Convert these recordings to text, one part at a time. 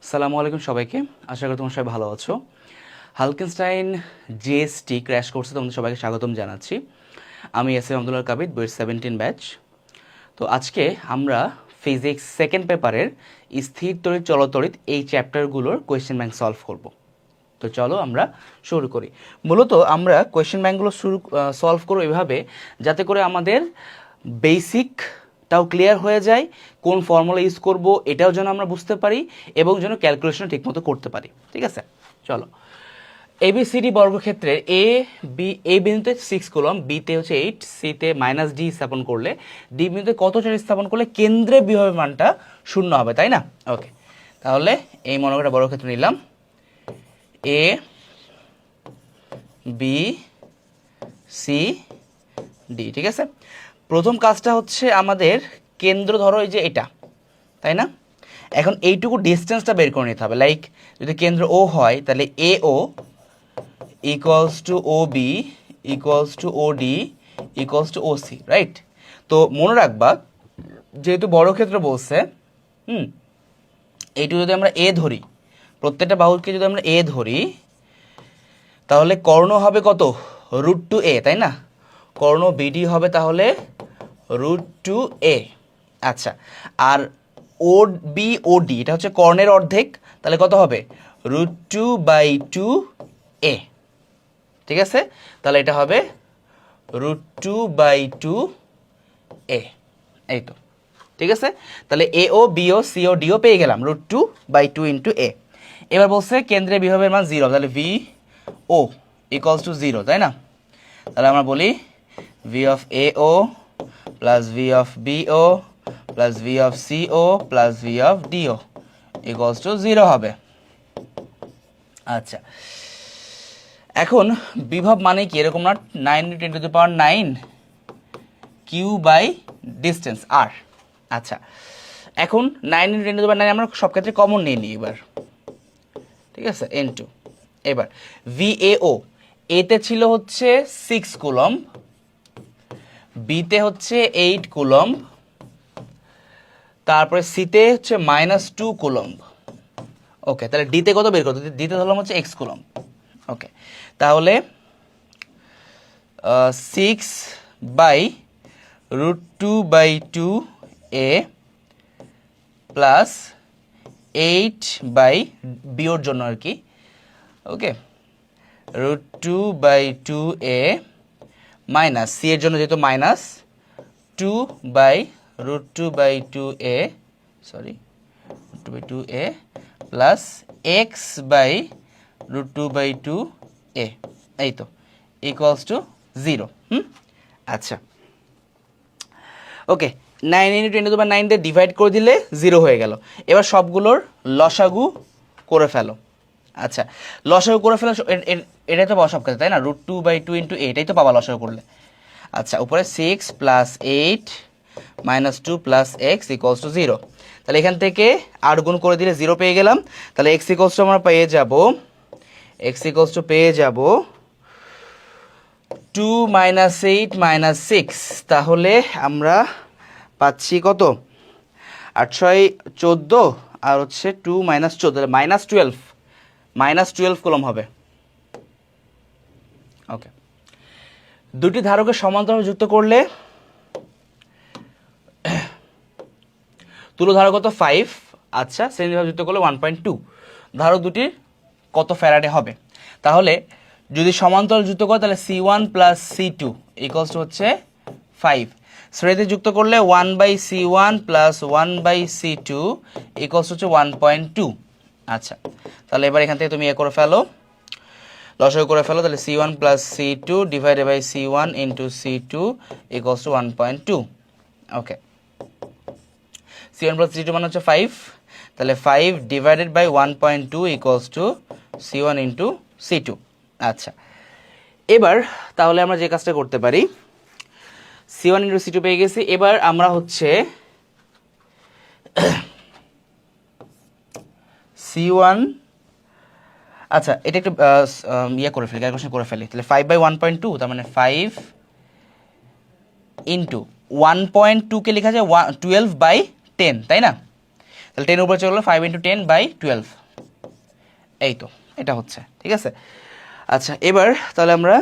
আসসালামু আলাইকুম সবাইকে। আশা করি তোমরা সবাই ভালো আছো। হালকেনস্টাইন জিএসটি ক্র্যাশ কোর্সে তোমাদের সবাইকে স্বাগতম জানাচ্ছি। আমি এস এম আব্দুল্লাহ কাবিদ, বইয়ের 17 ব্যাচ। তো আজকে আমরা ফিজিক্স সেকেন্ড পেপারের স্থির তড়িৎ চলতড়িৎ এই চ্যাপ্টারগুলোর কোয়েশ্চেন ব্যাংক সলভ করব। তো চলো আমরা শুরু করি। মূলত আমরা কোয়েশ্চেন ব্যাংকগুলো সলভ করবো এভাবে, যাতে করে আমাদের বেসিকটাও ক্লিয়ার হয়ে যায়, কোন ফর্মুলা ইউজ করব এটাও যেন আমরা বুঝতে পারি এবং যেন ক্যালকুলেশন ঠিকমতো করতে পারি। ঠিক আছে, চলো। এবিসিডি বর্গক্ষেত্রের এ বিন্দুতে 6 কুলম্ব, বিতে হচ্ছে 8, সিতে -d স্থাপন করলে, ডি বিন্দুতে কত চার্জ স্থাপন করলে কেন্দ্রে বিভবের মানটা 0 হবে, তাই না? ওকে, তাহলে এই মনে করে বর্গক্ষেত্র নিলাম এ বি সি ডি। ঠিক আছে, প্রথম কাজটা হচ্ছে আমাদের কেন্দ্র ধরো এই যে এটা, তাই না? এখন এইটুকু ডিস্টেন্সটা বের করে নিতে হবে। লাইক যদি কেন্দ্র ও হয় তাহলে A O equals to O B equals to O D equals to O C, right? তো মনে রাখবা, যেহেতু বর্গক্ষেত্র বলছে, এইটুকু যদি আমরা এ ধরি, প্রত্যেকটা বাহুকে যদি আমরা এ ধরি, তাহলে কর্ণ হবে কত? √2a, তাই না? কর্ণ বিডি হবে তাহলে √2a। আচ্ছা, আর ও বি ও ডি এটা হচ্ছে কর্ণের অর্ধেক, তাহলে কত হবে? √2/2a। ঠিক আছে, তাহলে এটা হবে √2/2a। এই তো, ঠিক আছে। তাহলে A O B O C O D ও পেয়ে গেলাম √2/2 × a। এবার বলছে কেন্দ্রে বিভবের মান 0, তাহলে ভি ও ইকুয়ালস টু 0, তাই না? তাহলে আমরা বলি V of A O plus V of B O plus V of C O plus V of D O equals to 0 হবে। আচ্ছা, এখন বিভব মানে কি? এরকম না, 9 × 10⁹ কিউ বাই ডিস্টেন্স আর। আচ্ছা, এখন 9 × 10⁹ আমরা সব ক্ষেত্রে কমন নিয়ে নিই এবার। ঠিক আছে, n2। এবার ভিএও, এতে ছিল হচ্ছে 6 কুলম্ব, বিতে হচ্ছে 8 কুলম্ব, তারপরে সিতে হচ্ছে -2 কুলম্ব। ওকে, তাহলে ডিতে কত বের করতে? ডিতে ধরলাম হচ্ছে x কুলম্ব। ওকে, তাহলে 6/√2/2a প্লাস 8/বিয়োর জন্য আর কি। ওকে, √2/2a মাইনাস সি এর জন্য যেহেতু -2/√2/2a, sorry, √2/2a plus x/√2/2a, এই তো, ইকুয়ালস টু 0। আচ্ছা, ওকে, 9 × 10⁹ দিয়ে ডিভাইড করে দিলে 0 হয়ে গেল। এবার সবগুলোর লসাগু করে ফেলো। আচ্ছা, লসাগু করে ফেলো, এটাই তো পাওয়া সব কাছে, তাই না? √2/2 × a, এটাই তো পাবা লসাগু করলে। আচ্ছা, উপরে 6 + 8 - 2 + x ইকুয়ালস টু 0। তাহলে এখান থেকে 8 গুণ করে দিলে 0 পেয়ে গেলাম। তাহলে x ইকুয়ালস টু আমরা পেয়ে যাব 2 - 8 - 6। তাহলে আমরা পাচ্ছি কত? 8 × 6 = 14, আর হচ্ছে 2 - 14, তাহলে -12 কুলম্ব হবে। ওকে, দুটি ধারকের সমান্তরাল যুক্ত করলে তুলো ধারক কত? 5। আচ্ছা, শ্রেণীভাবে যুক্ত করলে 1.2। ধারক দুটির কত ফ্যারাডে হবে? তাহলে যদি সমান্তরাল যুক্ত করে তাহলে C1 + C2 ইকুয়ালস টু হচ্ছে 5। শ্রেণীতে যুক্ত করলে 1/C1 + 1/C2 ইকুয়ালস হচ্ছে 1.2। আচ্ছা, তাহলে এবার এখান থেকে তুমি করে ফেলো, লসাগু করে ফেলো। তাহলে C1 + C2 divided by C1 × C2 equals to 1.2। Okay, C1 + C2 মানে হচ্ছে 5, তাহলে 5 divided by 1.2 equals to C1 × C2। আচ্ছা, এবার তাহলে আমরা যে কাজটা করতে পারি, C1 × C2 পেয়ে গেছি। এবার আমরা হচ্ছে C1, আচ্ছা এটা একটু করে ফেলি, ক্যালকুলেশন করে ফেলি। তাহলে 5/1.2, তার মানে 5 × 1.2 কে লেখা যায় 12/10, তাই না? তাহলে 10 উপরে চলে গেলো 5 × 10/12, এই তো এটা হচ্ছে, ঠিক আছে। আচ্ছা এবার তাহলে আমরা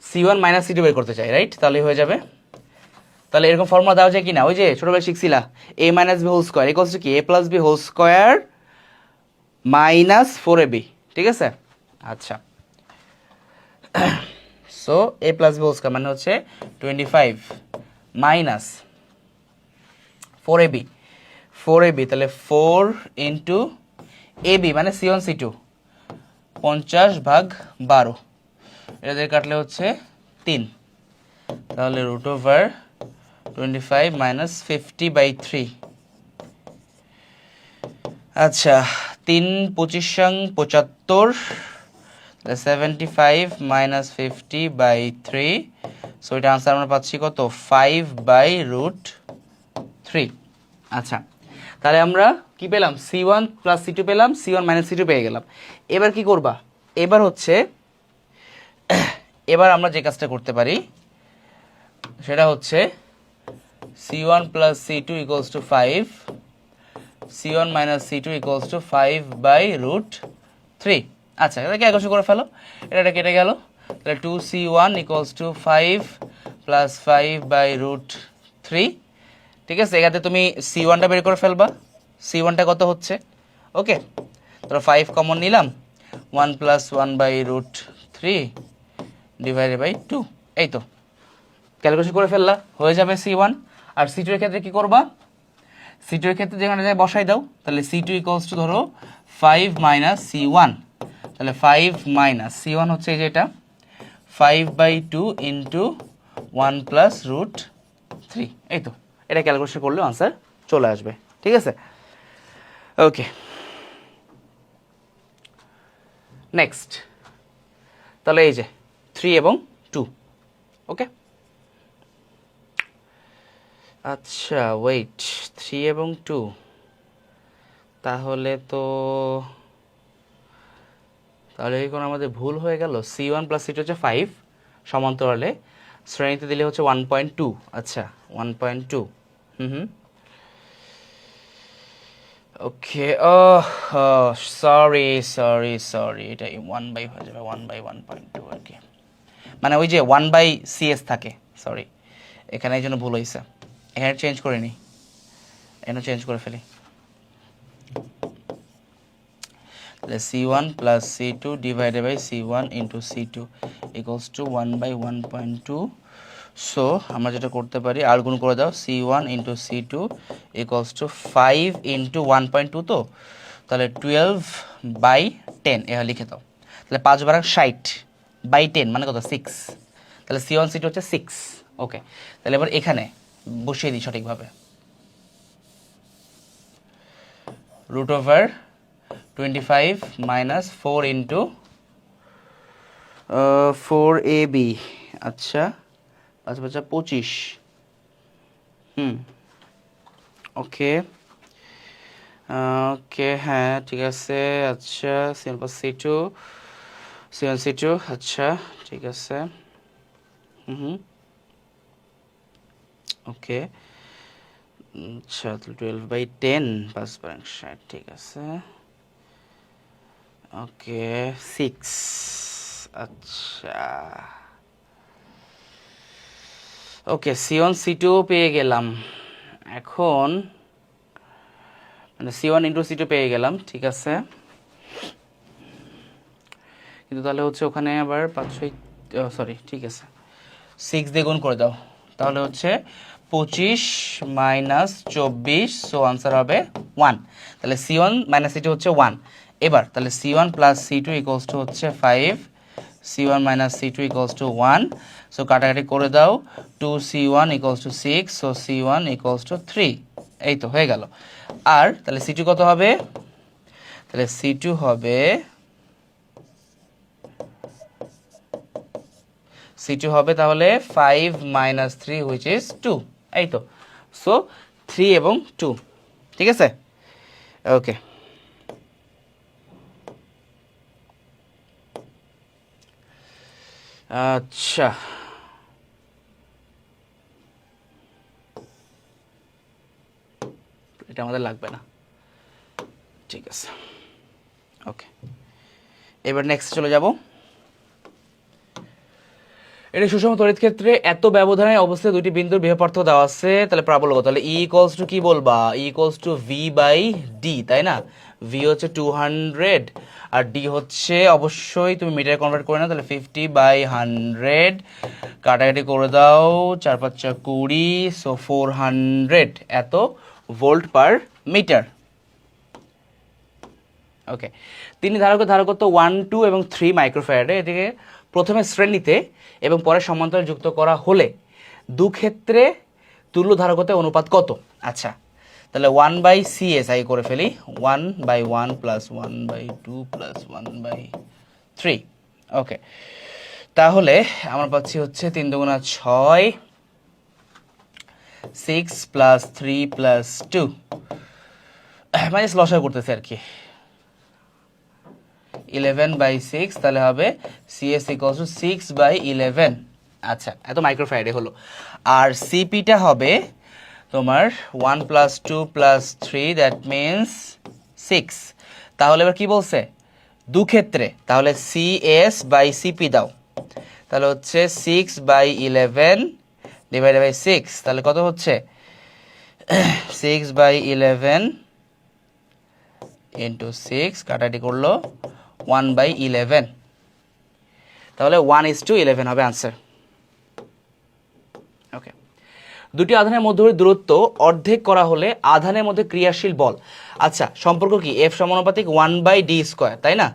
C1 মাইনাস C2 বের করতে চাই, রাইট? তাহলে হয়ে যাবে, তাহলে এরকম ফর্মুলা দেওয়া যায় কি না, ওই যে ছোটবেলায় শিখছিলা a minus B whole square equals to কি a plus B whole square minus 4ab, ঠিক আছে। আচ্ছা so a plus B whole square মানে হচ্ছে 25 মাইনাস 4ab, তাহলে 4 ইন্টু ab মানে C1 C2 50/12, এটা দিয়ে কাটলে হচ্ছে 3, তাহলে রুট ওভার 25 মাইনাস 50/3। আচ্ছা 3 25 75, 75 মাইনাস 50/3, সো এটা আনসার আমরা পাচ্ছি কত 5/√3। আচ্ছা তাহলে আমরা কি পেলাম, C1 প্লাস C2 পেলাম, C1 মাইনাস C2 পেয়ে গেলাম। এবার কি করবা, এবার হচ্ছে এবার আমরা যে কাজটা করতে পারি সেটা হচ্ছে C1 plus C2 equals two 5, C1 minus C2 equals two 5/√3। আচ্ছা এটাকে একশো করে ফেলো, এটা কেটে গেল, তাহলে 2C1 ইকুয়ালস টু 5 প্লাস 5/√3, ঠিক আছে। এখানে তুমি C1টা বের করে ফেলবা, C1টা কত হচ্ছে, ওকে। তাহলে 5 কমন নিলাম, 1 প্লাস 1/√3 ডিভাইডেড বাই 2, এই তো ক্যালকুলেশন করে ফেললা, হয়ে যাবে C1। আর C2 এর ক্ষেত্রে কি করবা, C2 এর ক্ষেত্রে যেখানে যায় বসাই দাও, তাহলে C2 ইকুয়ালস টু ধরো 5 মাইনাস C1, তাহলে 5 মাইনাস C1 হচ্ছে এই যে এটা 5/2 ইন্টু 1 প্লাস √3, এই তো এটা ক্যালকুলেশন করলেও আনসার চলে আসবে, ঠিক আছে। ওকে নেক্সট, তাহলে এই যে 3 এবং 2, ওকে। আচ্ছা ওয়েট, 3 এবং 2, তাহলে এখন আমাদের ভুল হয়ে গেল। C1 প্লাস C2 হচ্ছে 5 সমান্তরালে, শ্রেণীতে দিলে হচ্ছে 1.2, আচ্ছা 1.2, ওকে। ও সরি, এটা 1/, হয়ে যাবে 1/1.2 আর কি, মানে ওই যে 1/CS থাকে, সরি এখানে এই জন্য ভুল হয়েছে, এখানে চেঞ্জ করে নিই, এখানে চেঞ্জ করে ফেলি, তাহলে C1 plus C2 divided by C1 into C2 equals to 1/1.2। So আমরা যেটা করতে পারি আর গুণ করে দাও, C1 into C2 equals two 5 into 1.2, তো তাহলে 12/10 এভাবে লিখে দাও, তাহলে 5 বারাং 60/10 মানে কত 6, তাহলে C1 C2 হচ্ছে 6, ওকে। তাহলে এবার এখানে বসিয়ে দিই সঠিকভাবে, root over 25 minus 4 into 4ab, আচ্ছা 5 5 25, ওকে ওকে হ্যাঁ ঠিক আছে। আচ্ছা C1 plus C2, C1 C2, আচ্ছা ঠিক আছে, ওকে। আচ্ছা 12/10 5 বারাং 60, ঠিক আছে, ওকে 6, আচ্ছা ওকে C1 C2 পেয়ে গেলাম, এখন মানে C1 ইন্টু C2 পেয়ে গেলাম, ঠিক আছে। কিন্তু তাহলে হচ্ছে ওখানে আবার 5 6, সরি ঠিক আছে 6 দিয়ে গুণ করে দাও, তাহলে হচ্ছে 25 মাইনাস 24, সো আনসার হবে 1, তাহলে C1 মাইনাস C2 হচ্ছে 1। এবার তাহলে C1 plus C2 equals two হচ্ছে 5, C1 minus C2 equals two 1, so কাটাকাটি করে দাও, 2C1 equals to 6, so C1 equals to 3, এই তো হয়ে গেল। আর তাহলে C2 কত হবে, তাহলে C2 হবে তাহলে 5 মাইনাস 3 হুইচ ইজ 2, এই তো, সো 3 এবং 2, ঠিক আছে, ওকে। আচ্ছা এটা আমাদের লাগবে না। ঠিক আছে, ওকে। এবার নেক্সট চলে যাব। এটা সুষম তড়িৎ ক্ষেত্রে এত ব্যবধানে অবস্থায় দুটি বিন্দুর বিভব পার্থক্য দেওয়া আছে, তাহলে প্রাবল্য কত? তাহলে ই ইকুয়ালস টু কি বলবা? E equals to V by D, তাই না? ভি হচ্ছে 200 আর ডি হচ্ছে অবশ্যই তুমি মিটার কনভার্ট করে নাও, তাহলে 50/100, কাটাকাটি করে দাও, 4 5 20, সো 400 এত ভোল্ট পার মিটার। ওকে, তিনি ধারকত্ব 1, 2 এবং 3 মাইক্রোফ্যারাডে। এটিকে প্রথমে শ্রেণীতে এবং পরে সমান্তরাল যুক্ত করা হলে দুক্ষেত্রে তুল্য ধারকত্বের অনুপাত কত? আচ্ছা, তাহলে 1/CS আগে করে ফেলি, 1/1 প্লাস 1/2 প্লাস 1/3। ওকে, তাহলে আমরা পাচ্ছি হচ্ছে 3 দুগুণা 6, 6 প্লাস 3 প্লাস 2, মানে লসাগু করতেছে আর কি, 11/6, তাহলে হবে CS ইকুয়ালস টু 6/11। আচ্ছা, এত মাইক্রোফ্যারাডে হলো। আর সিপিটা হবে তোমার 1 প্লাস 2 প্লাস 3, দ্যাট মিনস 6। তাহলে এবার কি বলছে? দুক্ষেত্রে, তাহলে CS/CP দাও, তাহলে হচ্ছে 6/11 ডিভাইডেড বাই 6, তাহলে কত হচ্ছে? 6/11 ইন্টু 6, কাটাটি করলো 1/11, তাহলে 1:11 হবে আনসার। ওকে, দুটি আধানের মধ্যবর্তী দূরত্ব অর্ধেক করা হলে আধানের মধ্যে ক্রিয়াশীল বল। আচ্ছা, সম্পর্ক কি? F সমানুপাতিক 1/d², তাই না?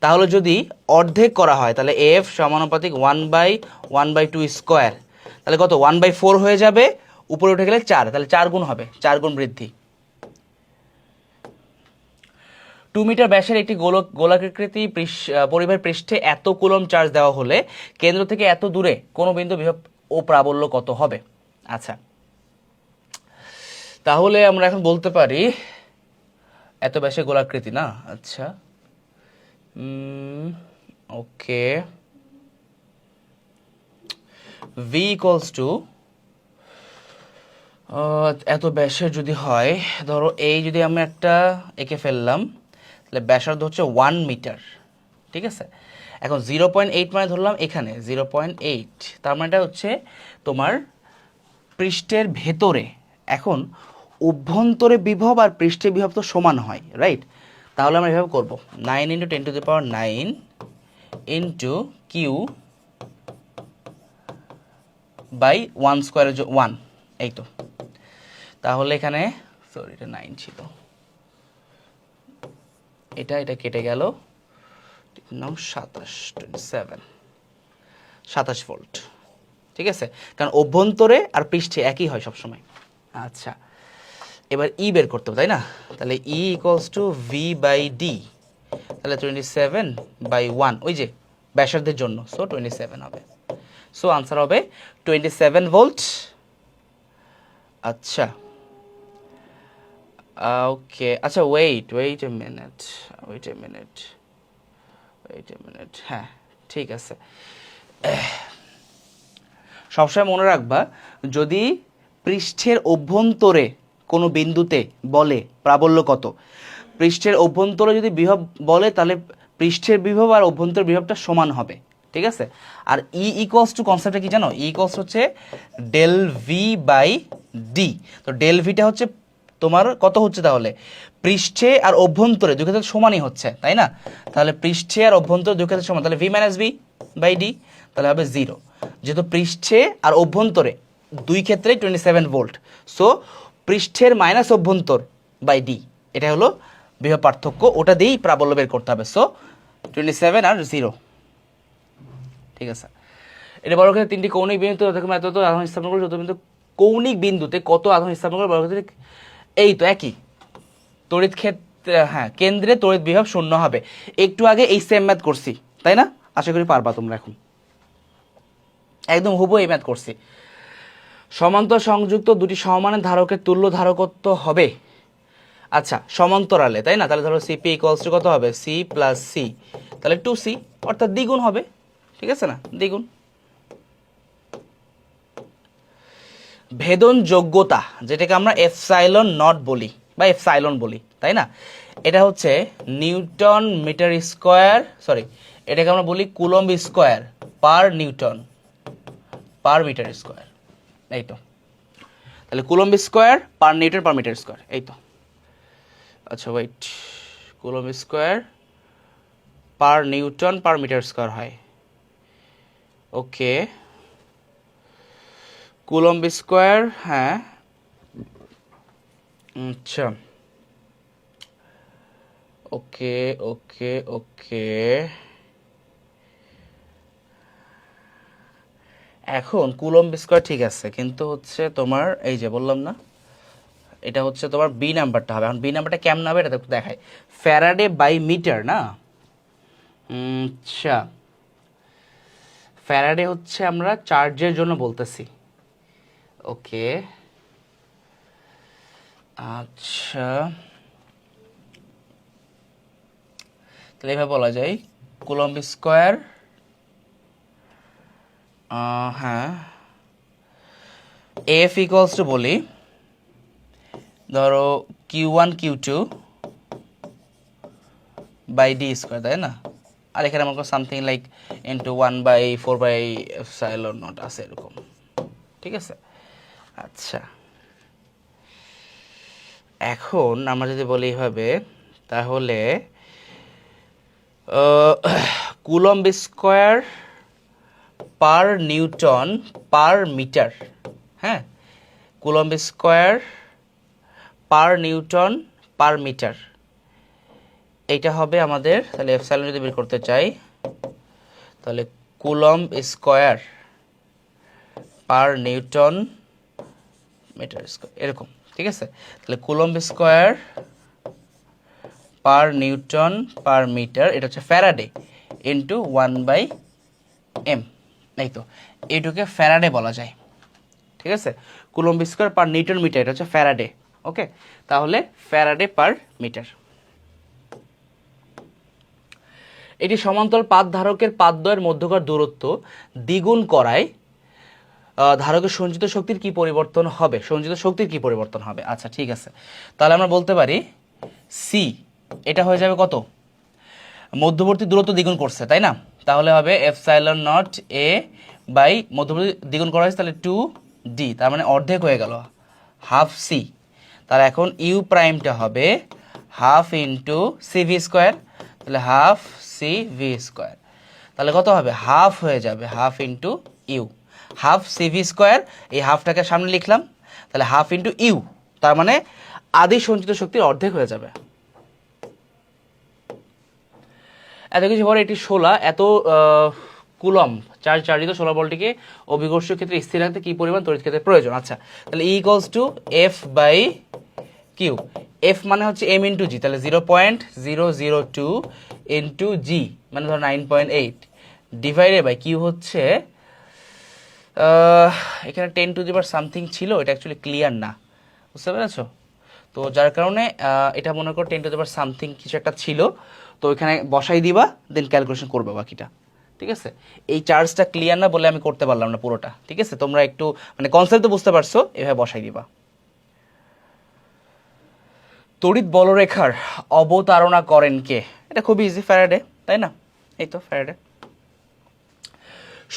তাহলে যদি অর্ধেক করা হয় তাহলে F সমানুপাতিক 1/1/2², তাহলে কত? 1/4 হয়ে যাবে, উপরে উঠে গেলে 4, তাহলে 4 গুণ হবে, 4 গুণ বৃদ্ধি। 2 মিটার ব্যাসের একটি গোলাকৃতি পরিবাহীর পৃষ্ঠে এত কুলম্ব চার্জ দেওয়া হলে কেন্দ্র থেকে এত দূরে কোনো বিন্দু বিভব ও প্রাবল্য কত হবে? আচ্ছা, তাহলে আমরা এখন বলতে পারি এত ব্যাসের গোলাকৃতি না। আচ্ছা, ওকে, ভি ইকুয়ালস টু এত ব্যাসের যদি হয়, ধরো এই যদি আমি একটা এঁকে ফেললাম, তাহলে ব্যাসার্ধ হচ্ছে 1 মিটার, ঠিক আছে? এখন 0.8 মানে ধরলাম এখানে 0.8, তার মানে এটা হচ্ছে তোমার পৃষ্ঠের ভেতরে। এখন অভ্যন্তরে বিভব আর পৃষ্ঠের বিভব তো সমান হয়, রাইট? তাহলে আমরা এভাবে করবো, 9 × 10⁹ ইন্টু কিউ বাই 1² 1, এই তো। তাহলে এখানে সরি, এটা 9 ছিল, এটা কেটে গেল, 27 ভোল্ট, ঠিক আছে? কারণ অভ্যন্তরে আর পৃষ্ঠে একই হয় সবসময়। আচ্ছা, এবার ই বের করতে হবে, তাই না? তাহলে ই ইকুয়ালস টু V/D, তাহলে 27/1, ওই যে ব্যাসার্ধের জন্য, সো 27 হবে। সো আনসার হবে 27 ভোল্ট। আচ্ছা, ওকে, আচ্ছা, ওয়েট এ মিনিট, হ্যাঁ, ঠিক আছে। সবসময় মনে রাখবা, যদি পৃষ্ঠের অভ্যন্তরে কোনো বিন্দুতে বলে প্রাবল্য কত, পৃষ্ঠের অভ্যন্তরে যদি বিভব বলে তাহলে পৃষ্ঠের বিভব আর অভ্যন্তর বিভবটা সমান হবে, ঠিক আছে? আর ই ইকুয়ালস টু কনসেপ্টটা কি জানো? ই ইকুয়ালস হচ্ছে ডেল ভি বাই ডি। তো ডেল ভিটা হচ্ছে তোমার কত হচ্ছে? তাহলে পৃষ্ঠে আর অভ্যন্তরে দুই ক্ষেত্রে সমানই হচ্ছে, তাই না? তাহলে পৃষ্ঠে আর অভ্যন্তরে দুই ক্ষেত্রে সমান, তাহলে V minus B by D, তাহলে হবে 0। যেহেতু পৃষ্ঠে আর অভ্যন্তরে দুই ক্ষেত্রে 27 ভোল্ট, সো পৃষ্ঠের মাইনাস অভ্যন্তর বাই ডি, এটা হলো বিভব পার্থক্য, ওটা দিয়েই প্রাবল্য বের করতে হবে। সো 27 আর 0, ঠিক আছে? এটা বড় ক্ষেত্রে 3টি কৌণিক বিন্দুতে এত আধান স্থাপন করে, যত বিন্দু কৌণিক বিন্দুতে কত আধান স্থাপন করে বড় ক্ষেত্রে, এই তো একই তড়িৎ ক্ষেত্রে, হ্যাঁ, কেন্দ্রে তড়িৎ বিভব 0 হবে। একটু আগে এই সেম ম্যাথ করছি, তাই না? আশা করি পারবা তোমরা, এখন একদম হুবহু এই ম্যাথ করছি। সমান্তর সংযুক্ত দুটি সমানের ধারকের তুল্য ধারকত্ব হবে, আচ্ছা, সমান্তরালে, তাই না? তাহলে ধরো সিপি ইকুয়ালস টু কত হবে? সি প্লাস সি, তাহলে 2C, অর্থাৎ দ্বিগুণ হবে, ঠিক আছে না? দ্বিগুণ। ভেদন যোগ্যতা, যেটাকে আমরা এপসাইলন নট বলি, বা এপসাইলন বলি, তাই না? এটা হচ্ছে নিউটন মিটার স্কোয়ার, সরি, এটাকে আমরা বলি coulomb square per newton per metre square. এই তো, তাহলে coulomb square per newton per metre square, এই তো। আচ্ছা wait, coulomb square per newton per metre square হয়, ওকে। কুলম্ব স্কোয়ার, হ্যাঁ, আচ্ছা, ওকে ওকে ওকে। এখন কুলম্ব স্কোয়ার ঠিক আছে, কিন্তু হচ্ছে তোমার এই যে বললাম না, এটা হচ্ছে তোমার বি নাম্বারটা হবে। এখন বি নাম্বারটা কেমন হবে এটা একটু দেখাই। ফ্যারাডে বাই মিটার না, আচ্ছা, ফ্যারাডে হচ্ছে আমরা চার্জের জন্য বলতেছি, ওকে। আচ্ছা, তাহলে এভাবে বলা যায় কুলম্ব স্কোয়ার, হ্যাঁ, এফ ইকুয়ালস টু বলি ধরো Q1 Q2 by D square, তাই না? আর এখানে আমার সামথিং লাইক ইন্টু 1/4/এপসাইলন নট আছে এরকম, ঠিক আছে। আচ্ছা, এখন আমরা যদি বলি এইভাবে, তাহলে coulomb square per newton per metre, হ্যাঁ, coulomb square per newton per metre, এইটা হবে আমাদের। তাহলে এপসাইলন যদি বের করতে চাই, তাহলে coulomb square per newton metre square এরকম, ঠিক আছে। তাহলে coulomb square per newton per metre, এটা হচ্ছে ফ্যারাডে ইন্টু 1/m, এই তো, এইটুকে ফ্যারাডে বলা যায়, ঠিক আছে। Coulomb square per newton metre, এটা হচ্ছে ফ্যারাডে, ওকে। তাহলে ফ্যারাডে পার মিটার। এটি সমান্তরাল পাত ধারকের পাতদ্বয়ের মধ্যকার দূরত্ব দ্বিগুণ করায় ধারকের সঞ্চিত শক্তির কি পরিবর্তন হবে, সঞ্চিত শক্তির কি পরিবর্তন হবে। আচ্ছা ঠিক আছে, তাহলে আমরা বলতে পারি সি, এটা হয়ে যাবে কত, মধ্যবর্তী দূরত্ব দ্বিগুণ করছে, তাই না? তাহলে হবে এপসাইলন নট এ বাই মধ্যবর্তী দ্বিগুণ করা হয়েছে, তাহলে 2d, তার মানে অর্ধেক হয়ে গেল, হাফ সি। তাহলে এখন ইউ প্রাইমটা হবে half into C V square, তাহলে হাফ সি ভি স্কোয়ার, তাহলে কত হবে, হাফ হয়ে যাবে half into U, half C V square, এই হাফটাকে সামনে লিখলাম, তাহলে হাফ ইন্টু ইউ, তার মানে আদি সঞ্চিত শক্তির অর্ধেক হয়ে যাবে। এত কিছু পরে এটি 16 এত কুলম্ব চার্জিত 16 বলটিকে অভিকর্ষীয় ক্ষেত্রে স্থির রাখতে কি পরিমাণ তড়িৎ ক্ষেত্রের প্রয়োজন। আচ্ছা, তাহলে E equals to F by Q, F মানে হচ্ছে এম ইন্টু জি, তাহলে 0.002 ইন্টু জি মানে ধরো 9.8 ডিভাইডেড বাই কিউ হচ্ছে এখানে 10 টু দি পাওয়ার সামথিং ছিল, এটা অ্যাকচুয়ালি ক্লিয়ার না, বুঝতে পেরেছো? তো যার কারণে এটা মনে করো 10 টু দি পাওয়ার সামথিং কিছু একটা ছিল, তো এখানে বসাই দিবা, দেন ক্যালকুলেশন করবে বাকিটা, ঠিক আছে। এই চার্জটা ক্লিয়ার না বলে আমি করতে পারলাম না পুরোটা, ঠিক আছে। তোমরা একটু মানে কনসেপ্ট তো বুঝতে পারছো, এভাবে বসাই দিবা। তড়িৎ বলরেখার অবতারণা করেন কে, এটা খুবই ইজি, ফ্যারাডে, তাই না? এই তো ফ্যারাডে।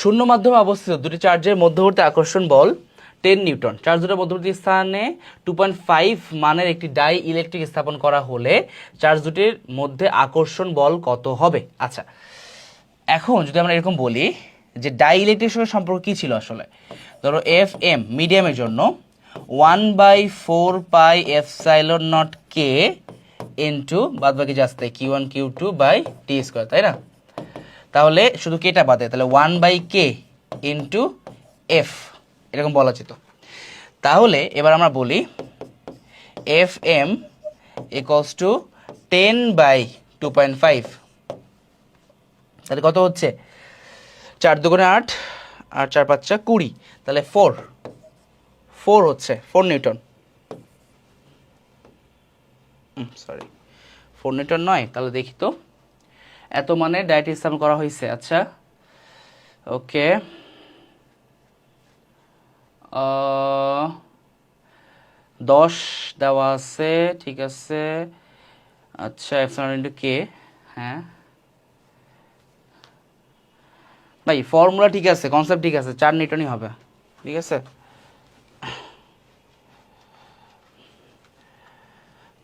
শূন্য মাধ্যমে অবস্থিত দুটি চার্জের মধ্যবর্তী আকর্ষণ বল 10 নিউটন, চার্জ দুটোর মধ্যবর্তী স্থানে 2.5 মানের একটি ডাই ইলেকট্রিক স্থাপন করা হলে চার্জ দুটির মধ্যে আকর্ষণ বল কত হবে। আচ্ছা, এখন যদি আমরা এরকম বলি যে ডাই ইলেকট্রিকের সঙ্গে সম্পর্ক কী ছিল আসলে, ধরো এফ এম মিডিয়ামের জন্য 1/4πε0 কে ইন্টু বাদ বাকি যাচ্ছে Q1 Q2 by T square, তাই না? তাহলে শুধু কেটা বাদে, তাহলে 1/k ইন্টু এফ এরকম বলা যেত। তাহলে এবার আমরা বলি এফ এম ইকুয়ালস টু 10/2.5, তাহলে কত হচ্ছে, 4 দুগুণে 8 আর 4 5 20, তাহলে 4 হচ্ছে 4 নিউটন, সরি 4 নিউটন নয়, তাহলে দেখি তো এত মানে ডাইরেক্ট স্থাপন করা হয়েছে। আচ্ছা ওকে, 10 দেওয়া আছে, ঠিক আছে। আচ্ছা এপসাইলন ইন্টু কে, হ্যাঁ ভাই ফর্মুলা ঠিক আছে, কনসেপ্ট ঠিক আছে, 4 নিউটনই হবে, ঠিক আছে।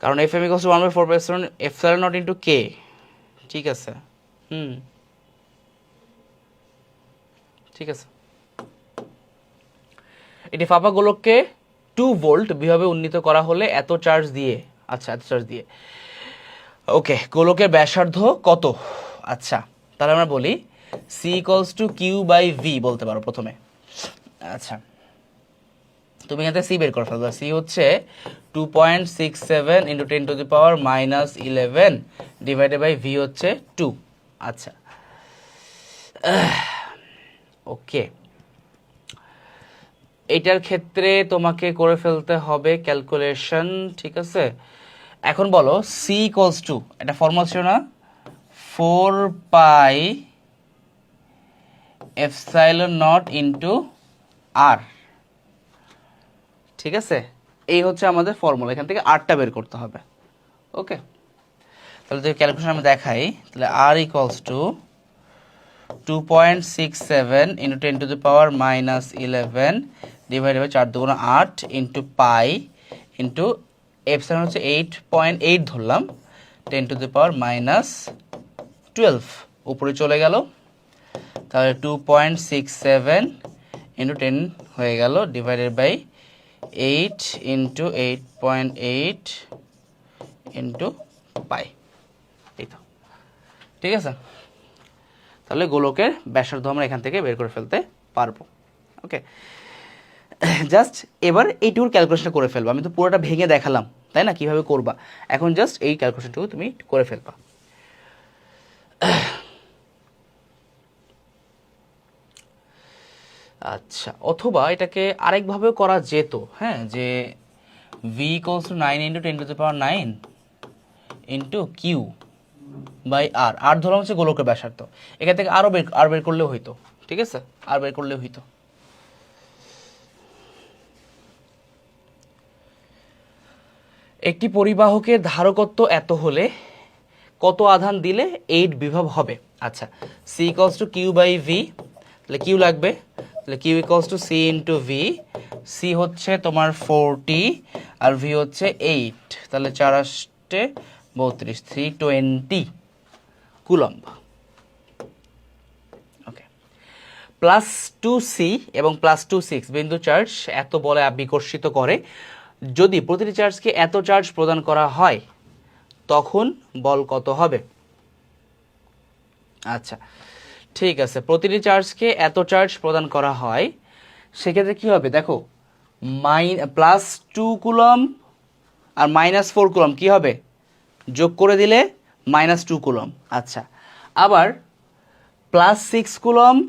কারণ F M equals to 1/4 epsilon naught into K, ঠিক আছে। ঠিক আছে। এটি ফাঁপা গোলককে 2 ভোল্ট বিভবে উন্নীত করা হলে এত চার্জ দিয়ে, আচ্ছা এত চার্জ দিয়ে, ওকে, গোলকের ব্যাসার্ধ কত? আচ্ছা তাহলে আমরা বলি C equals to Q by V বলতে পারো প্রথমে। আচ্ছা তুমি এখানে সি বের করে ফেলবে, সি হচ্ছে 2.67 ইন্টু 10⁻⁻11 ডিভাইডেড বাই ভি হচ্ছে 2। আচ্ছা ওকে, এইটার ক্ষেত্রে তোমাকে করে ফেলতে হবে ক্যালকুলেশন, ঠিক আছে। এখন বলো সি ইকুয়ালস টু, এটা ফর্মুলা ছিল না, 4 পাই এপসাইলন নট ইন্টু আর, ঠিক আছে। এই হচ্ছে আমাদের ফর্মুলা, এখান থেকে আরটা বের করতে হবে। ওকে, তাহলে যদি ক্যালকুলেশন আমি দেখাই, তাহলে R equals to 2.67 into 10⁻⁻11 divided by 4 2 8 into pi into epsilon হচ্ছে 8.8 ধরলাম, 10⁻⁻12 উপরে চলে গেল, তাহলে 2.67 ইন্টু 10 হয়ে গেল divided by 8 into 8.8 into pi, এই তো, ঠিক আছে। তাহলে গোলকের ব্যাসার্ধ আমরা এখান থেকে বের করে ফেলতে পারবো। ওকে, জাস্ট এবার এইটুকুর ক্যালকুলেশন করে ফেলবো, আমি তো পুরোটা ভেঙে দেখালাম তাই না কিভাবে করবা, এখন জাস্ট এই ক্যালকুলেশনটুকু তুমি করে ফেলবা। আচ্ছা, অথবা এটাকে আরেকভাবেও করা যেত, হ্যাঁ, যে V equals to 9 into 10⁻9 into Q by R, R ধরলাম হচ্ছে গোলকের ব্যাসার্ধ, এখান থেকে আর বের করলেও হইতো, ঠিক আছে, আর বের করলেও হইতো। একটি পরিবাহকের ধারকত্ব এত হলে কত আধান দিলে 8 বিভব হবে? আচ্ছা, C equals to Q by V, তাহলে কিউ লাগবে, তাহলে Q equals to C into V, C হচ্ছে তোমার 40 আর ভি হচ্ছে 8, তাহলে 4 8 32, 320 কুলম্ব। ওকে, +2c এবং +26 বিন্দু চার্জ এত বলে বিকর্ষিত করে, যদি প্রতিটি চার্জকে এত চার্জ প্রদান করা হয় তখন বল কত হবে? আচ্ছা ঠিক আছে, প্রতিটি চার্জকে এত চার্জ প্রদান করা হয়, সেক্ষেত্রে কি হবে দেখো, +2 কুলম্ব আর -4 কুলম্ব কি হবে, যোগ করে দিলে -2 কুলম্ব। আচ্ছা, আবার +6 কুলম্ব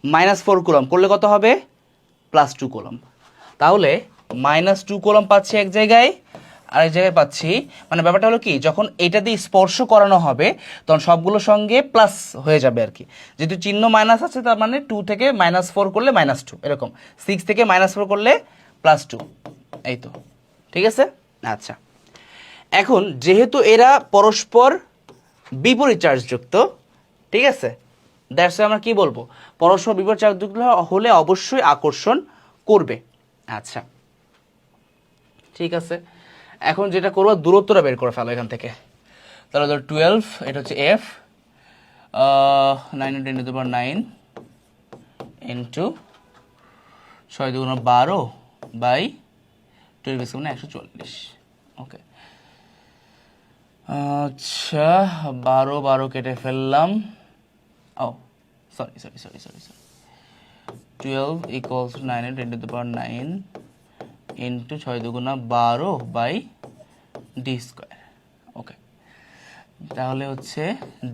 -4 কুলম্ব করলে কত হবে, +2 কুলম্ব। তাহলে -2 কুলম্ব পাচ্ছি এক জায়গায়, আরেক জায়গায় পাচ্ছি, মানে ব্যাপারটা হলো কি, যখন এটা দিয়ে স্পর্শ করানো হবে তখন সবগুলোর সঙ্গে প্লাস হয়ে যাবে আর কি, যেহেতু চিহ্ন মাইনাস আছে তার মানে 2 থেকে -4 করলে -2 এরকম, 6 থেকে -4 করলে +2, এই তো, ঠিক আছে। আচ্ছা, এখন যেহেতু এরা পরস্পর বিপরীত চার্জযুক্ত, ঠিক আছে, দ্যাটস আমরা কি বলবো, পরস্পর বিপরীত চার্জযুক্ত হলে অবশ্যই আকর্ষণ করবে। আচ্ছা ঠিক আছে, এখন যেটা করবো দূরত্বটা বের করে ফেলো এখান থেকে, তাহলে ধর 12, এটা হচ্ছে এফ, 9 × 10⁻9 ইন্টু 6 × 12 বাই 140। ওকে, আচ্ছা 12 12 কেটে ফেললাম, oh sorry 12 equals to 9 × 10⁻9 into 6 × 12 by D square. Okay, তাহলে হচ্ছে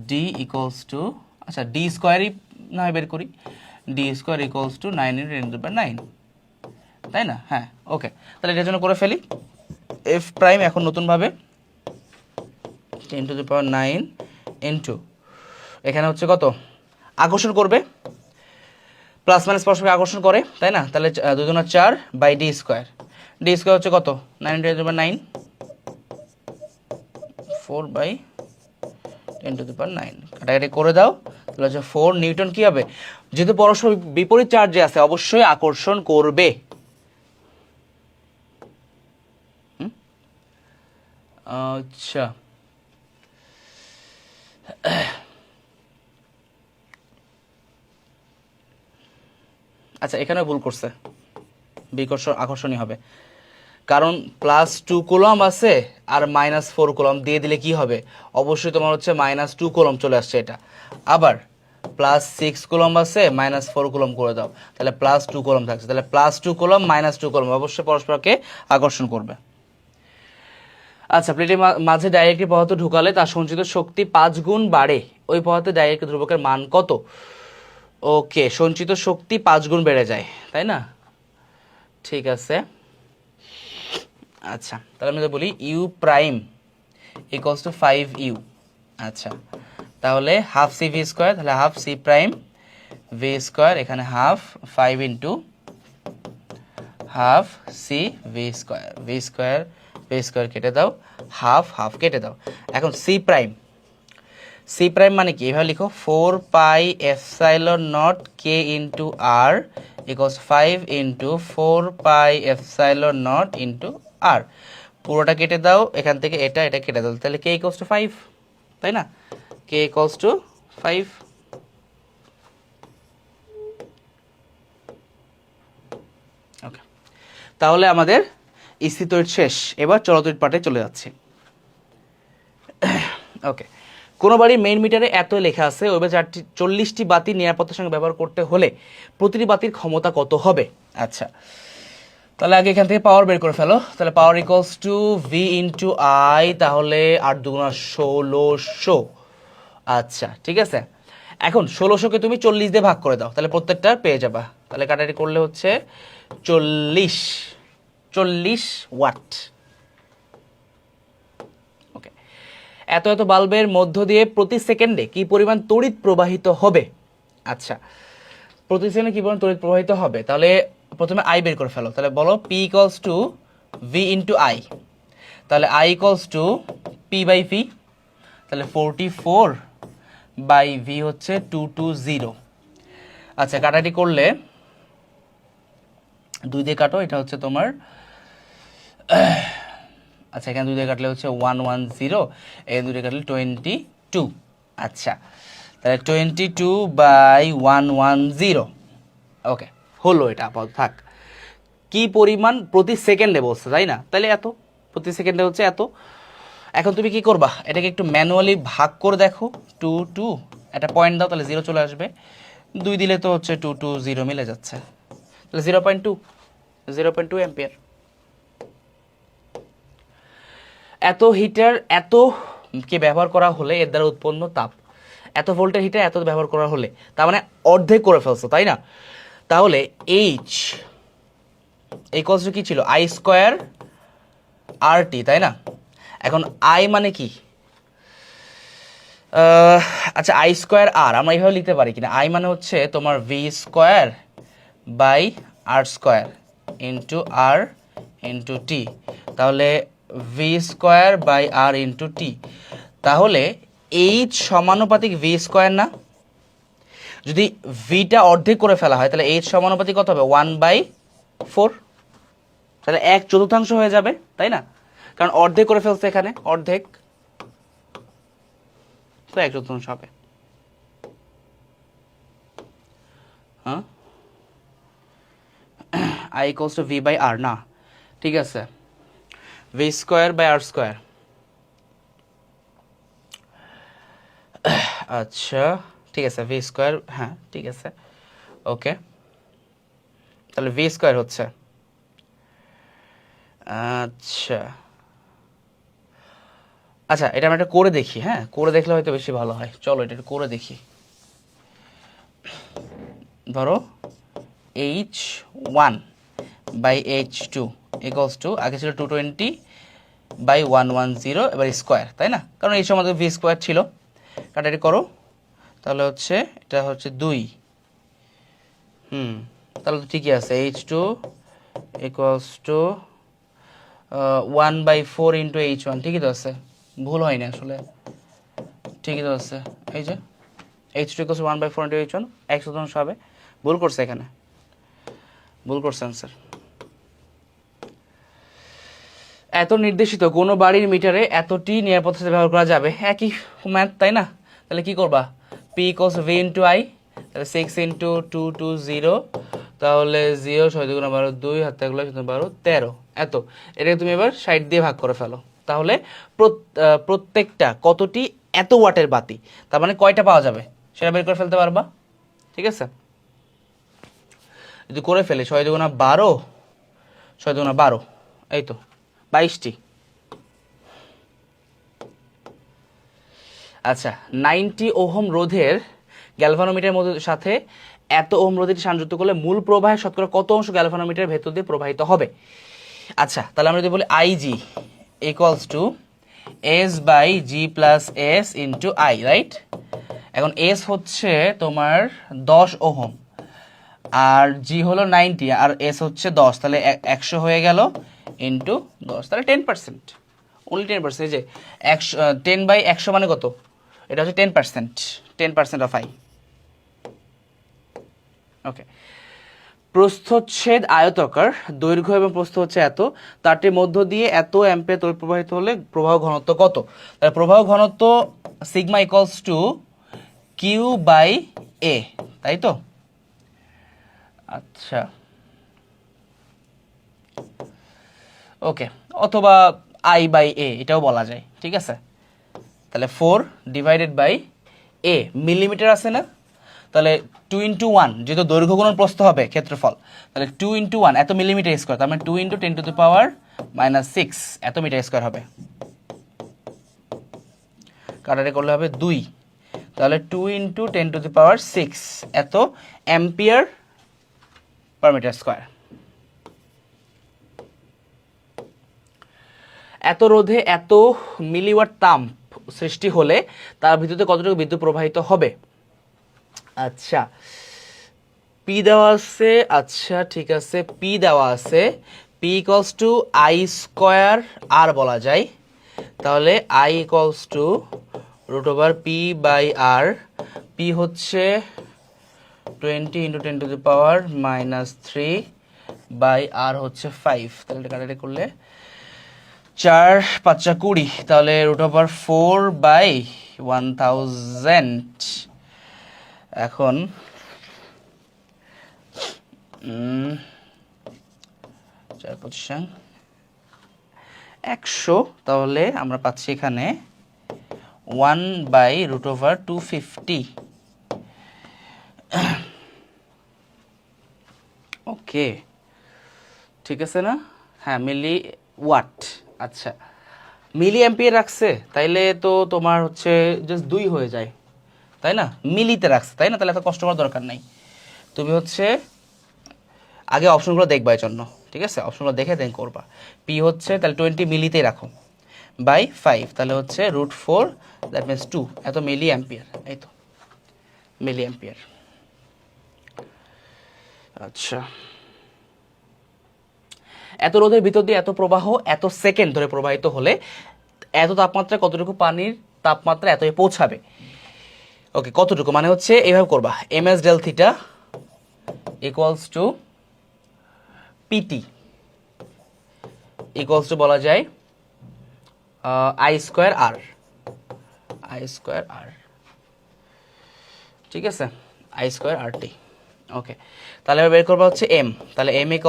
ডি ইকুয়ালস টু, আচ্ছা ডি স্কোয়ারই না বের করি, ডি স্কোয়ার ইকুয়ালস টু 9 × 10⁻9, তাই না, হ্যাঁ। ওকে, তাহলে এটার জন্য করে ফেলি, এফ প্রাইম এখন নতুনভাবে 10⁻9 ইন্টু, এখানে হচ্ছে কত, আকর্ষণ করবে, প্লাস মাইনাস পরস্পরকে আকর্ষণ করে, তাই না, তাহলে 2 × 4 by D square, D square হচ্ছে কত 9 4/10⁹ কাটাকাটি করে দাও, তাহলে হচ্ছে 4 নিউটন কি হবে, যেহেতু পরস্পর বিপরীত চার্জে আছে অবশ্যই আকর্ষণ করবে। আচ্ছা আচ্ছা এখানে ভুল করছে, আকর্ষণীয় হবে, কারণ +2 কুলম আছে আর -4 কুলম দিয়ে দিলে কি হবে, অবশ্যই তোমার হচ্ছে -2 কুলম চলে আসছে এটা। আবার +6 কুলম আছে -4 কুলম করে দাও, তাহলে +2 কুলম থাকছে, তাহলে +2 কুলম -2 কুলম অবশ্যই পরস্পরকে আকর্ষণ করবে। আচ্ছা প্লেটের মাঝে ডাইরেক্ট পদার্থ ঢুকালে তার সঞ্চিত শক্তি 5 গুণ বাড়ে, ওই পদার্থে ডাইরেক্ট ধ্রুবকের মান কত? ওকে, সঞ্চিত শক্তি 5 গুণ বেড়ে যায়, তাই না? ঠিক আছে, আচ্ছা তাহলে আমি বলি you prime equals two 5u। আচ্ছা তাহলে হাফ সি ভি স্কোয়ার, তাহলে half C prime V square, এখানে half 5 into half C V square, V square কেটে দাও, হাফ হাফ কেটে দাও। এখন সি প্রাইম মানে কি, এভাবে লিখো 4πε0 কে ইন্টু আর ইকুয়ালস 5 ইন্টু 4πε0 ইন্টু আর, পুরোটা কেটে দাও, এখান থেকে এটা কেটে দাও, তাহলে কে ইকুয়ালস টু 5, তাই না? কে ইকুয়ালস টু 5। ওকে, তাহলে আমাদের স্থিতৈর শেষ, এবার চলতৈর পাঠে চলে যাচ্ছি। ওকে, কোনো বাড়ির মেইন মিটারে এত লেখা আছে, ওইবার 40টি বাতি নিরাপত্তার সঙ্গে ব্যবহার করতে হলে প্রতিটি বাতির ক্ষমতা কত হবে? আচ্ছা তাহলে আগে এখান থেকে পাওয়ার বের করে ফেলো, তাহলে power equals to V into I, তাহলে 8 দুগুণা 1600। আচ্ছা ঠিক আছে, এখন 1600কে তুমি 40 দিয়ে ভাগ করে দাও, তাহলে প্রত্যেকটা পেয়ে যাবা, তাহলে কাটাকাটি করলে হচ্ছে 40 ওয়াট। ওকে, এত বাল্বের মধ্য দিয়ে প্রতি সেকেন্ডে কি পরিমাণ তড়িৎ প্রবাহিত হবে? আচ্ছা প্রতি সেকেন্ডে কি পরিমাণ তড়িৎ প্রবাহিত হবে, তাহলে প্রথমে আই বের করে ফেলো, তাহলে বলো P equals to V into I, তাহলে I equals to P by V, তাহলে 44 বাই ভি হচ্ছে 220। আচ্ছা কাটাটি করলে 2 দিয়ে কাটো, এটা হচ্ছে তোমার আচ্ছা এখানে 2 দিয়ে কাটলে হচ্ছে 110, এখানে 2 দিয়ে কাটলে 22। আচ্ছা তাহলে 22 বাই 110। ওকে হলো, এটা আপাতত থাক। কি পরিমাণ প্রতি সেকেন্ডে বলছে, তাই না? তাহলে এত প্রতি সেকেন্ডে হচ্ছে এত। এখন তুমি কি করবা, এটাকে একটু ম্যানুয়ালি ভাগ করে দেখো, 2 একটা পয়েন্ট দাও, তাহলে 0 চলে আসবে, 2 দিলে তো হচ্ছে 220 মিলে যাচ্ছে, তাহলে 0.2 অ্যাম্পিয়ার। এত হিটার এত কে ব্যবহার করা হলে এর দ্বারা উৎপন্ন তাপ, এত ভোল্টের হিটার এত ব্যবহার করা হলে, তার মানে অর্ধেক করে ফেলছো, তাই না? তাহলে এইচ ইকুয়ালস টু কি ছিল, আই স্কোয়ার আর টি, তাই না? এখন আই মানে কি, আচ্ছা আই স্কোয়ার আর আমরা এইভাবে লিখতে পারি কিনা, আই মানে হচ্ছে তোমার V square by R square into R into T, তাহলে V square by R into T, তাহলে এইচ সমানুপাতিক ভি স্কোয়ার না? যদি ভিটা অর্ধেক করে ফেলা হয় তাহলে এইচ সমানুপাতিক কত হবে, 1/4, তাহলে 1/4 হয়ে যাবে, তাই না? কারণ অর্ধেক করে ফেলছে এখানে, অর্ধেক, তো 1/4 হবে। হ্যাঁ I equals to V by R না, ঠিক আছে, V square by R square. আচ্ছা ঠিক আছে, ভি স্কোয়ার, হ্যাঁ ঠিক আছে, ওকে, তাহলে ভি স্কোয়ার হচ্ছে, আচ্ছা আচ্ছা এটা আমরা একটা করে দেখি, হ্যাঁ করে দেখলে হয়তো বেশি ভালো হয়, চলো এটা একটু করে দেখি। ধরো H1 by H2 equals to, আগে ছিল 220 বাই 110, এবার স্কোয়ার, তাই না? কারণ এই সময় ভি স্কোয়ার ছিল, কাটাটি করো, তাহলে হচ্ছে এটা হচ্ছে 2, তাহলে তো ঠিকই আছে, H2 equals to 1/4 into H1, ঠিকই তো আছে, ভুল হয়নি আসলে, ঠিকই তো আছে। এই যে H2 = 1/4 ইন্টু H1, 100 হবে, ভুল করছে এখানে, ভুল করছে আনসার। এত নির্দেশিত কোনো বাড়ির মিটারে এতটি নিরাপত্তা সেতু ব্যবহার করা যাবে, একই ম্যাথ তাই না? তাহলে কি করবা, P = V × I, তাহলে 6 × 2 2 0, তাহলে 0 6 × 12 2, হাত থাকলে 12 13, এত। এটাকে তুমি এবার 60 দিয়ে ভাগ করে ফেলো, তাহলে প্রত্যেকটা কতটি এত ওয়াটের বাতি, তার মানে কয়টা পাওয়া যাবে সেটা বের করে ফেলতে পারবা, ঠিক আছে? যদি করে ফেলে 6 × 12, 6 × 12, এই তো 22টি। আচ্ছা, 90 ওহম রোধের গ্যালভানোমিটারের মধ্যে সাথে এত ওহম রোধের সংযুক্ত করলে মূল প্রবাহের শতকরা কত অংশ গ্যালভানোমিটারের ভেতর দিয়ে প্রবাহিত হবে? আচ্ছা, তাহলে আমরা যদি বলি IG = S/G + S × I, right? এখন S হচ্ছে তোমার 10 ওহম, আর G হলো 90, আর S হচ্ছে 10, তাহলে 100 হয়ে গেল ইন্টু 10, তাহলে 10%, অনলি 10%। এই যে 10/100 মানে কত? এটা হচ্ছে 10%, 10% অফ I। ওকে, প্রস্থচ্ছেদ আয়তাকার, দৈর্ঘ্য এবং প্রস্থ হচ্ছে এত, তারটির মধ্য দিয়ে এত অ্যাম্পিয়ার তড়িৎ প্রবাহিত হলে প্রবাহ ঘনত্ব কত? তাহলে প্রবাহ ঘনত্ব সিগমা = Q/A, তাই তো? আচ্ছা, ওকে, অথবা I/A এটাও বলা যায়, ঠিক আছে? তাহলে 4 / A, মিলিমিটার আছে না, তাহলে 2 × 1, যেহেতু দৈর্ঘ্য গুণন প্রস্থ হবে ক্ষেত্রফল, তাহলে 2 × 1 এত মিলিমিটার স্কয়ার, তার মানে 2 × 10⁻⁻6 এত মিটার স্কয়ার হবে, কাটারে করলে হবে 2, তাহলে 2 × 10⁻6 এত অ্যাম্পিয়ার পার মিটার স্কয়ার। এত রোধে এত মিলিওয়াট তাপ সৃষ্টি হলে তার ভিতরে কতটুকু বিদ্যুৎ প্রবাহিত হবে? আচ্ছা, P দেওয়া আছে, আচ্ছা ঠিক আছে, P দেওয়া আছে, P = I² বলা যায়, তাহলে I = √P/R, P হচ্ছে 20 × 10⁻³ R হচ্ছে 5, তাহলে এটা কাটাকাটি করলে 4 5 20, তাহলে √4/1000। এখন 4 25 100, তাহলে আমরা পাচ্ছি এখানে 1/√250। ওকে, ঠিক আছে না? হ্যাঁ, মিলি ওয়াট। আচ্ছা, মিলি অ্যাম্পিয়ার রাখছে, তাইলে তো তোমার হচ্ছে জাস্ট 2 হয়ে যায়, তাই না? মিলিতে রাখছে, তাই না? তাহলে এত কষ্ট করার দরকার নাই, তুমি হচ্ছে আগে অপশনগুলো দেখবা এর জন্য, ঠিক আছে? অপশনগুলো দেখে দেন করবা। পি হচ্ছে তাহলে 20 মিলিতেই রাখো, বাই 5, তাহলে হচ্ছে √4, দ্যাট মিনস 2, এত মিলি অ্যাম্পিয়ার, এই তো মিলি অ্যাম্পিয়ার। আচ্ছা, এত রোদের ভিতর দিয়ে এত প্রবাহ এত সেকেন্ড ধরে প্রবাহিত হলে এত তাপমাত্রা কতটুকু পানির তাপমাত্রা এতই পৌঁছাবে? ওকে, কতটুকু মানে হচ্ছে এইভাবে করবা, ms∆θ = PT = বলা যায় I²R, ঠিক আছে, I²RT। ওকে, তাহলে এবার বের করবা হচ্ছে m, তাহলে m =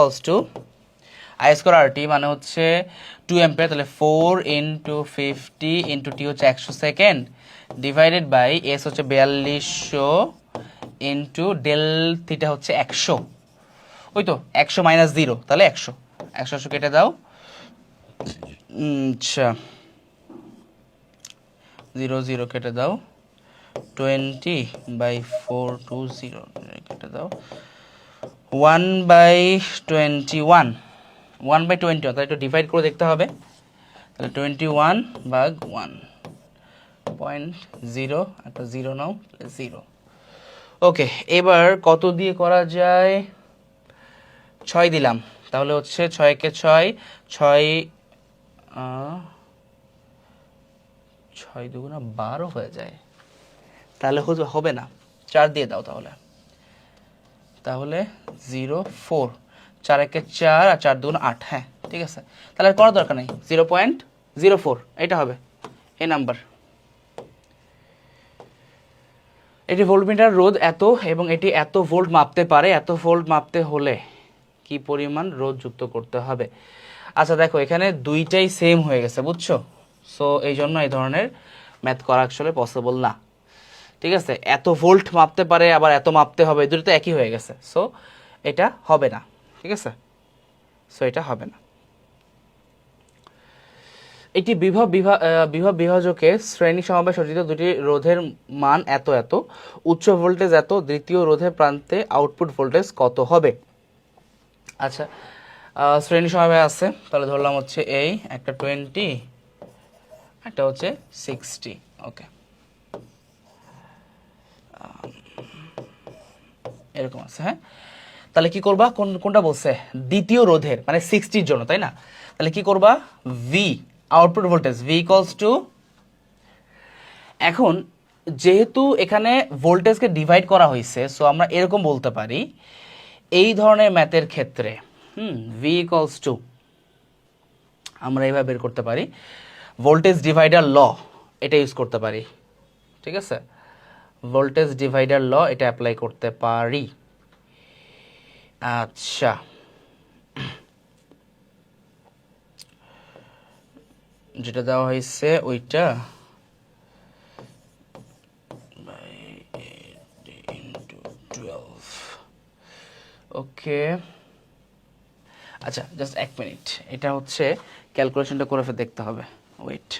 I²RT মানে হচ্ছে 2 অ্যাম্পিয়ার, তাহলে 4 × 50 × T হচ্ছে 100 সেকেন্ড, ডিভাইডেড বাই S হচ্ছে 4200 ইন্টু ∆θ হচ্ছে 100, ওই তো 100 - 0, তাহলে 100 100 কেটে দাও। আচ্ছা, 0 0 কেটে দাও, 20/420 কেটে দাও, 1/21, 1/21, তাহলে একটু ডিভাইড করে দেখতে হবে, তাহলে 21/1.0, একটা 0 নাও, 0। ওকে, এবার কত দিয়ে করা যায়? 6 দিলাম, তাহলে হচ্ছে 6 × 6 6 6 দুগুণা 12 হয়ে যায়, তাহলে হবে না, 4 দিয়ে দাও তাহলে 0.4, 4 একে 4 আর 4 দুগুণা 8, হ্যাঁ ঠিক আছে, তাহলে আর করার দরকার নেই, 0.04 এটা হবে এই নাম্বার। এটি ভোল্টমিটার রোধ এত এবং এটি এত ভোল্ট মাপতে পারে, এত ভোল্ট মাপতে হলে কি পরিমাণ রোধ যুক্ত করতে হবে। আচ্ছা দেখো এখানে দুইটাই সেম হয়ে গেছে বুঝছো, সো এই জন্য এই ধরনের ম্যাথ করা আসলে পসিবল না, ঠিক আছে। এত ভোল্ট মাপতে পারে আবার এত মাপতে হবে, দুটো তো একই হয়ে গেছে, সো এটা হবে না, ঠিক আছে, সো এটা হবে না। এটি বিভব বিভাজকে শ্রেণী সমাবেশ সজ্জিত দুটি রোধের মান এত এত, উচ্চ ভোল্টেজ এত, দ্বিতীয় রোধের প্রান্তে আউটপুট ভোল্টেজ কত হবে। আচ্ছা শ্রেণী সমাবেশ আছে, তাহলে ধরলাম হচ্ছে এই একটা 20, একটা হচ্ছে 60, ওকে এরকম আছে, হ্যাঁ। তাহলে কি করবা, কোনটা বলছে, দ্বিতীয় রোধের মানে 60-র জন্য, তাই না। তাহলে কি করবা, V output voltage V equals two, এখন যেহেতু এখানে ভোল্টেজকে ডিভাইড করা হয়েছে, সো আমরা এরকম বলতে পারি এই ধরনের ম্যাথের ক্ষেত্রে ভি ইকুয়ালস টু, আমরা এইভাবে বের করতে পারি, ভোল্টেজ ডিভাইডার ল এটা ইউজ করতে পারি, ঠিক আছে, ভোল্টেজ ডিভাইডার ল এটা অ্যাপ্লাই করতে পারি। আচ্ছা যেটা দেওয়া হয়েছে ওইটা ওকে। আচ্ছা জাস্ট 1 মিনিট, এটা হচ্ছে ক্যালকুলেশনটা করে ফেলে দেখতে হবে, ওয়েট।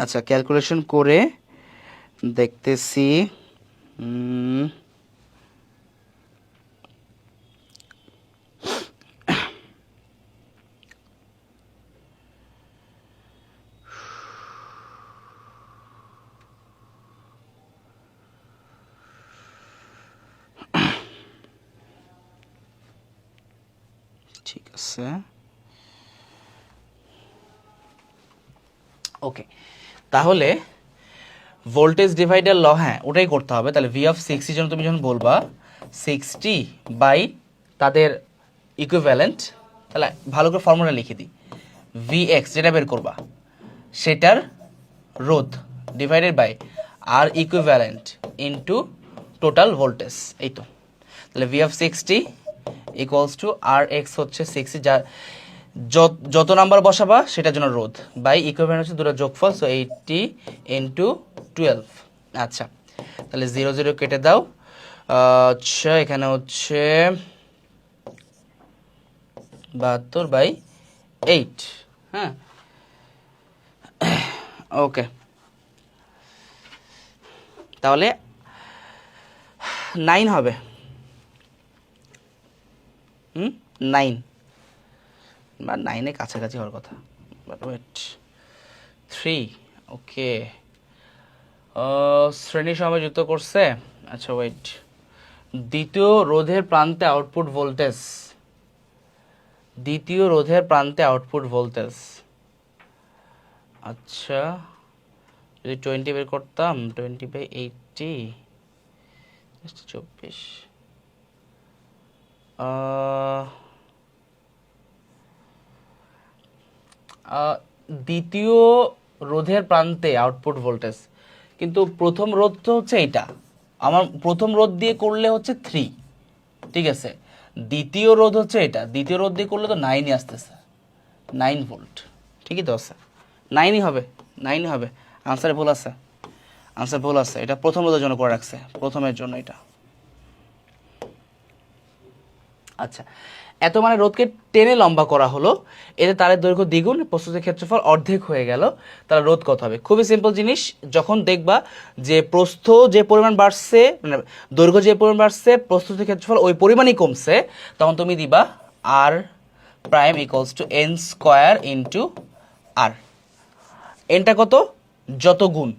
আচ্ছা ক্যালকুলেশন করে দেখতেছি, ঠিক আছে ওকে। তাহলে ভোল্টেজ ডিভাইডার ল, হ্যাঁ ওটাই করতে হবে। তাহলে ভি অফ 60 জন্য তুমি যখন বলবা 60 বাই তাদের ইকুইভ্যালেন্ট, তাহলে ভালো করে ফর্মুলা লিখে দিই, ভি এক্স যেটা বের করবা সেটার রোধ divided by R equivalent into total voltage, এই তো। তাহলে V of 60 equals to R X হচ্ছে 60, যা যত নাম্বার বসাবা সেটার জন্য রোধ বাই ইকুইভ্যালেন্ট হচ্ছে দুটো যোগফল, সো 80 ইন্টু 12। আচ্ছা তাহলে 0 0 কেটে দাও, আচ্ছা এখানে হচ্ছে 72/8, হ্যাঁ ওকে। তাহলে 9 হবে, 9 বা 9-এর কাছাকাছি হওয়ার কথা, বাট ওয়েট 3, ওকে শ্রেণী সময় যুক্ত করছে। আচ্ছা ওয়েট, দ্বিতীয় রোধের প্রান্তে আউটপুট ভোল্টেজ, দ্বিতীয় রোধের প্রান্তে আউটপুট ভোল্টেজ, আচ্ছা যদি 20 বের করতাম, 20/80 24, দ্বিতীয় রোধের প্রান্তে আউটপুট ভোল্টেজ, কিন্তু প্রথম রোধ তো হচ্ছে এইটা, আমার প্রথম রোধ দিয়ে করলে হচ্ছে 3, ঠিক আছে, দ্বিতীয় রোধ হচ্ছে এটা, দ্বিতীয় রোধ দিয়ে করলে তো 9ই আসতেছে, 9 ভোল্ট, ঠিকই তো আছে, 9ই হবে, 9ই হবে, আনসারে ভুল আছে, আনসার ভুল আছে, এটা প্রথম রোধের জন্য করে রাখছে, প্রথমের জন্য এটা। আচ্ছা এত মানে রোধকে টেনে লম্বা করা হলো, এতে তারের দৈর্ঘ্য দ্বিগুণ, প্রস্তুতের ক্ষেত্রফল অর্ধেক হয়ে গেল, তাহলে রোধ কত হবে। খুবই সিম্পল জিনিস, যখন দেখবা যে প্রস্থ যে পরিমাণ বাড়ছে, মানে দৈর্ঘ্য যে পরিমাণ বাড়ছে, প্রস্তুতের ক্ষেত্রফল ওই পরিমাণই কমছে, তখন তুমি দিবা R prime equals to N square into R. এনটা কত, যত গুণ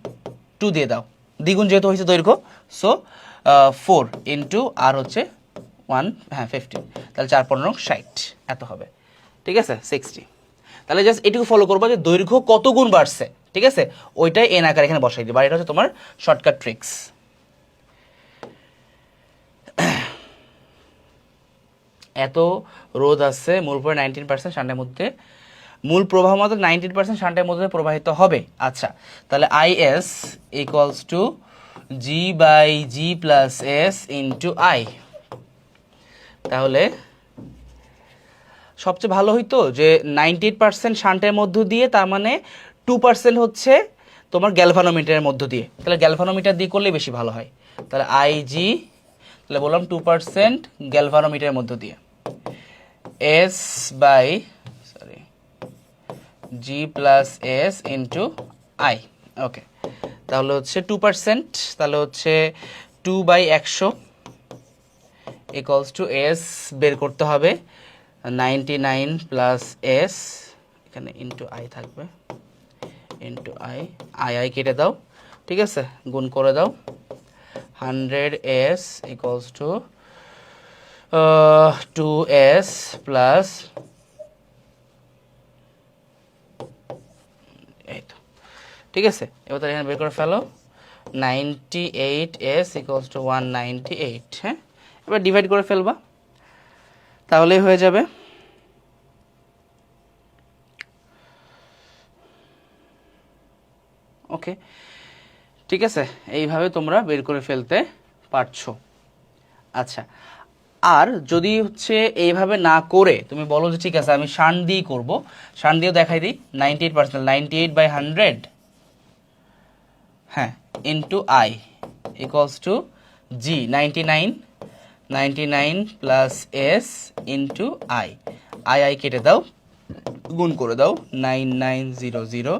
2 দিয়ে দাও, দ্বিগুণ যেহেতু হয়েছে দৈর্ঘ্য, সো 4 ইন্টু আর হচ্ছে 1, হ্যাঁ 15, তাহলে 4 15 60 এত হবে, ঠিক আছে 60। তাহলে জাস্ট এটুকু ফলো করবো যে দৈর্ঘ্য কত গুণ বাড়ছে, ঠিক আছে, ওইটাই এন আকার এখানে বসাই দিবা, এটা হচ্ছে তোমার শর্টকাট ট্রিক্স। এত রোদ আছে মূল প্রবাহ 19% শান্টের মধ্যে, মূল প্রবাহ মতো 19% শান্টের মধ্যে প্রবাহিত হবে। আচ্ছা, তাহলে IS equals to G/G+S into I। তাহলে সবচেয়ে ভালো হইতো যে 98% শান্টের মধ্য দিয়ে, তার মানে 2% হচ্ছে তোমার গ্যালভানোমিটারের মধ্য দিয়ে, তাহলে গ্যালভানোমিটার দিয়ে করলে বেশি ভালো হয়। তাহলে IG, তাহলে বললাম 2% গ্যালভানোমিটারের মধ্য দিয়ে, G+S ইন্টু I। ওকে, তাহলে হচ্ছে 2%, তাহলে হচ্ছে 2/100 ইকুয়ালস টু S বের করতে হবে 99 প্লাস S, এখানে ইন্টু I থাকবে, ইন্টু I কেটে দাও, ঠিক আছে, গুণ করে দাও, 100S equals to 2S plus, এই তো, ঠিক আছে। এবার তাহলে এখানে বের করে ফেলো, 98S ইকুয়ালস টু 198, হ্যাঁ, এবার ডিভাইড করে ফেলবা, তাহলেই হয়ে যাবে। ওকে, ঠিক আছে, এইভাবে তোমরা বের করে ফেলতে পারছো। আচ্ছা, আর যদি হচ্ছে এইভাবে না করে তুমি বলো যে ঠিক আছে আমি শান্ট দিয়েই করবো, শান্ট দিয়েও দেখাই দিই, 98%, 98/100, হ্যাঁ, into I equals to G, 99 plus S into I কেটে দাও, গুণ করে দাও, 9900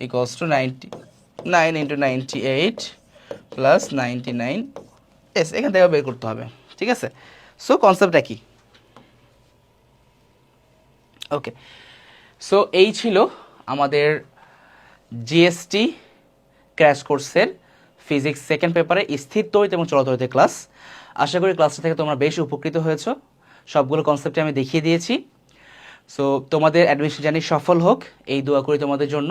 equals to 99 into 98 plus 99 S, এখান থেকে বের করতে হবে, ঠিক আছে। সো কনসেপ্টটা কি? ওকে, সো এই ছিল আমাদের জিএসটি ক্র্যাশ কোর্সের ফিজিক্স সেকেন্ড পেপারে স্থির তড়িৎ এবং চলন্ত তড়িতের ক্লাস। আশা করি ক্লাসটা থেকে তোমরা বেশ উপকৃত হয়েছো, সবগুলো কনসেপ্টে আমি দেখিয়ে দিয়েছি। সো তোমাদের অ্যাডমিশন জার্নি সফল হোক, এই দোয়া করি তোমাদের জন্য।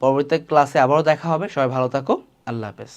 পরবর্তী ক্লাসে আবারও দেখা হবে, সবাই ভালো থাকো, আল্লাহ হাফেজ।